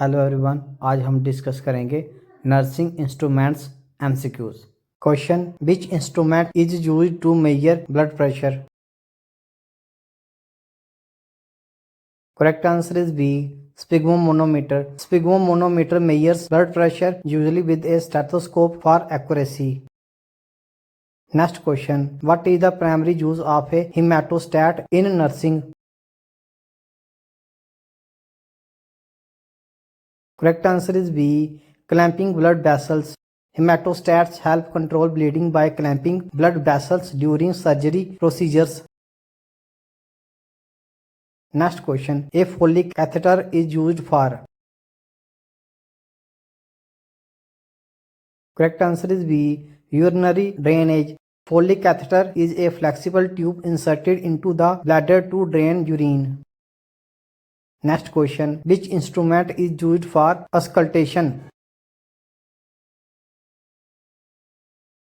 Hello everyone, आज हम discuss करेंगे nursing instruments MCQs. Question, which instrument is used to measure blood pressure? Correct answer is B, sphygmomanometer. Sphygmomanometer measures blood pressure usually with a stethoscope for accuracy. Next question, what is the primary use of a hematostat in nursing? Correct answer is B, clamping blood vessels. Hematostats help control bleeding by clamping blood vessels during surgery procedures. Next question, a Foley catheter is used for? Correct answer is B, urinary drainage. Foley catheter is a flexible tube inserted into the bladder to drain urine. Next question, which instrument is used for auscultation?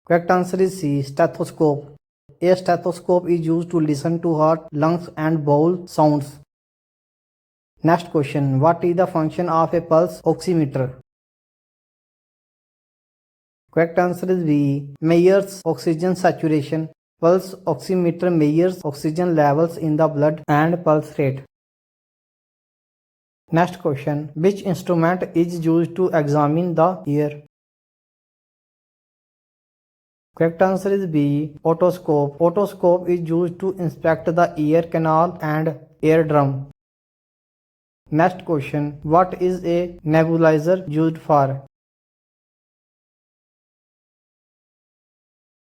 Correct answer is C, stethoscope. A stethoscope is used to listen to heart, lungs and bowel sounds. Next question, what is the function of a pulse oximeter? Correct answer is B, measures oxygen saturation. Pulse oximeter measures oxygen levels in the blood and pulse rate. Next question, which instrument is used to examine the ear? Correct answer is B, otoscope. Otoscope is used to inspect the ear canal and eardrum. Next question, what is a nebulizer used for?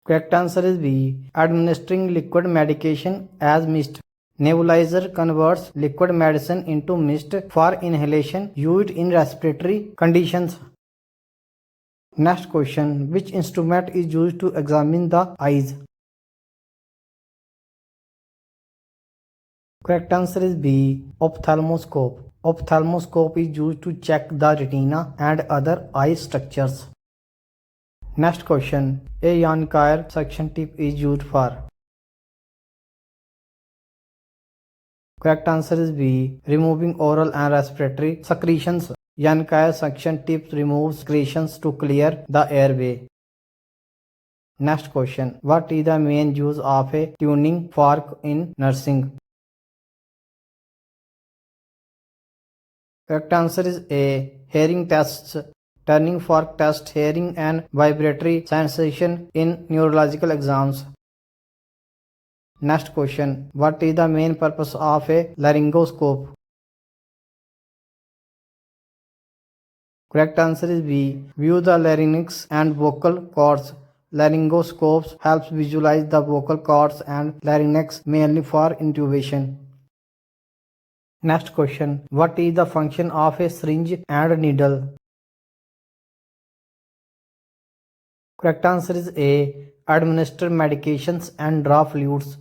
Correct answer is B, administering liquid medication as mist. Nebulizer converts liquid medicine into mist for inhalation used in respiratory conditions. Next question, which instrument is used to examine the eyes? Correct answer is B, ophthalmoscope. Ophthalmoscope is used to check the retina and other eye structures. Next question, a Yankauer suction tip is used for? Correct answer is B, removing oral and respiratory secretions. Yankauer suction tip removes secretions to clear the airway. Next question, what is the main use of a tuning fork in nursing? Correct answer is A, hearing tests. Turning fork test hearing and vibratory sensation in neurological exams. Next question, what is the main purpose of a laryngoscope? Correct answer is B, view the larynx and vocal cords. Laryngoscopes helps visualize the vocal cords and larynx mainly for intubation. Next question, what is the function of a syringe and needle? Correct answer is A, administer medications and draw fluids.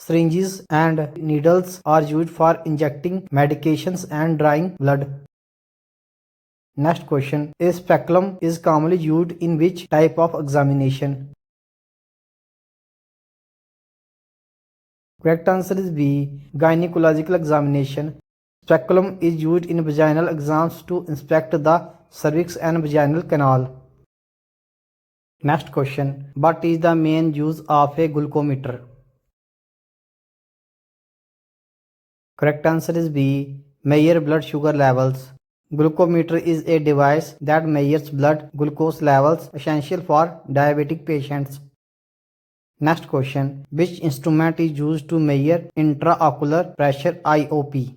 Syringes and needles are used for injecting medications and drawing blood. Next question, a speculum is commonly used in which type of examination? Correct answer is B, gynecological examination. Speculum is used in vaginal exams to inspect the cervix and vaginal canal. Next question, what is the main use of a glucometer? Correct answer is B, measure blood sugar levels. Glucometer is a device that measures blood glucose levels essential for diabetic patients. Next question, which instrument is used to measure intraocular pressure IOP?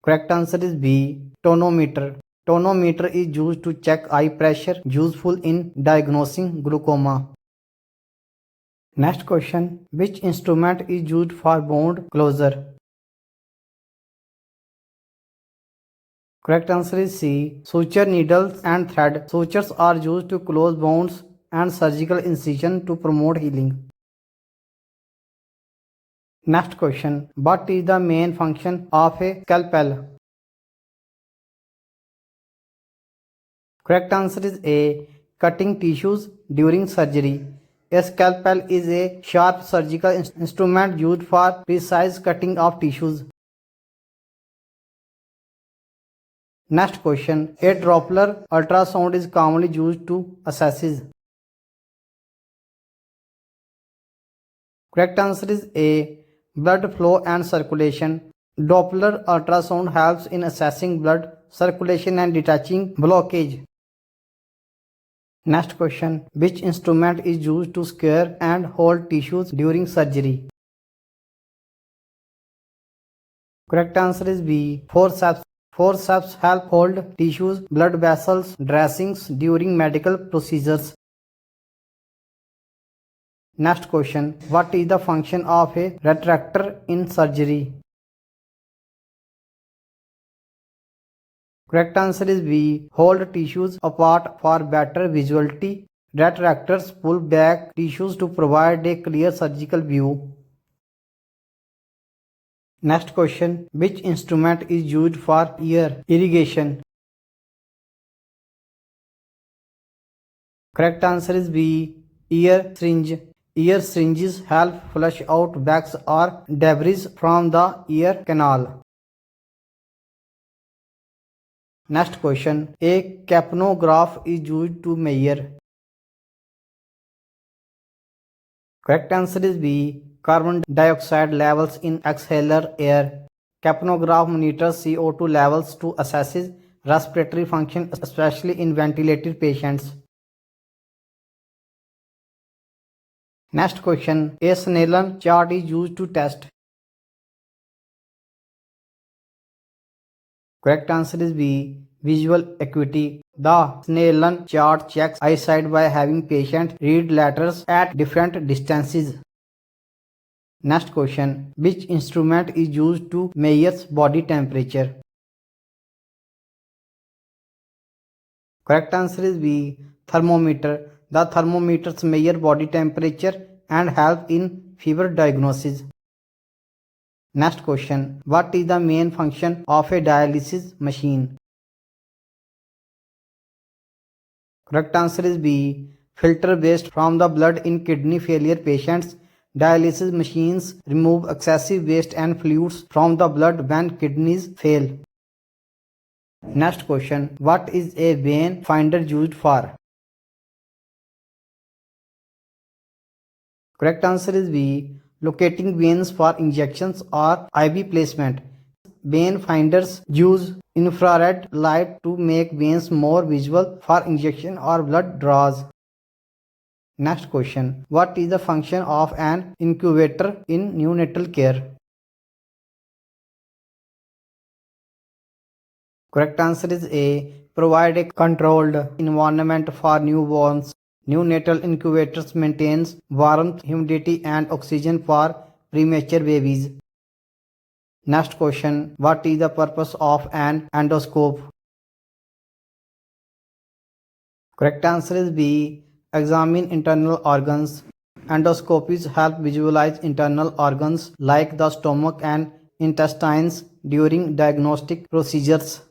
Correct answer is B, tonometer. Tonometer is used to check eye pressure, useful in diagnosing glaucoma. Next question, which instrument is used for wound closure? Correct answer is C, suture needles and thread. Sutures are used to close wounds and surgical incision to promote healing. Next question, what is the main function of a scalpel? Correct answer is A, cutting tissues during surgery. A scalpel is a sharp surgical instrument used for precise cutting of tissues. Next question. A Doppler ultrasound is commonly used to assess. Correct answer is A. Blood flow and circulation. Doppler ultrasound helps in assessing blood circulation and detecting blockage. Next question. Which instrument is used to scare and hold tissues during surgery? Correct answer is B. Forceps. Forceps help hold tissues, blood vessels, dressings during medical procedures. Next question. What is the function of a retractor in surgery? Correct answer is B. Hold tissues apart for better visuality. Retractors pull back tissues to provide a clear surgical view. Next question. Which instrument is used for ear irrigation? Correct answer is B. Ear syringe. Ear syringes help flush out wax or debris from the ear canal. Next question. A capnograph is used to measure. Correct answer is B. Carbon dioxide levels in exhaler air. Capnograph monitors CO2 levels to assess respiratory function, especially in ventilated patients. Next question. A Snellen chart is used to test. Correct answer is B. Visual acuity. The Snellen chart checks eyesight by having patients read letters at different distances. Next question. Which instrument is used to measure body temperature? Correct answer is B. Thermometer. The thermometers measure body temperature and help in fever diagnosis. Next question. What is the main function of a dialysis machine? Correct answer is B. Filter waste from the blood in kidney failure patients. Dialysis machines remove excessive waste and fluids from the blood when kidneys fail. Next question. What is a vein finder used for? Correct answer is B. Locating veins for injections or IV placement. Vein finders use infrared light to make veins more visible for injection or blood draws. Next question. What is the function of an incubator in neonatal care? Correct answer is A. Provide a controlled environment for newborns. Neonatal incubators maintains warmth, humidity and oxygen for premature babies. Next question. What is the purpose of an endoscope? Correct answer is B. Examine internal organs. Endoscopies help visualize internal organs like the stomach and intestines during diagnostic procedures.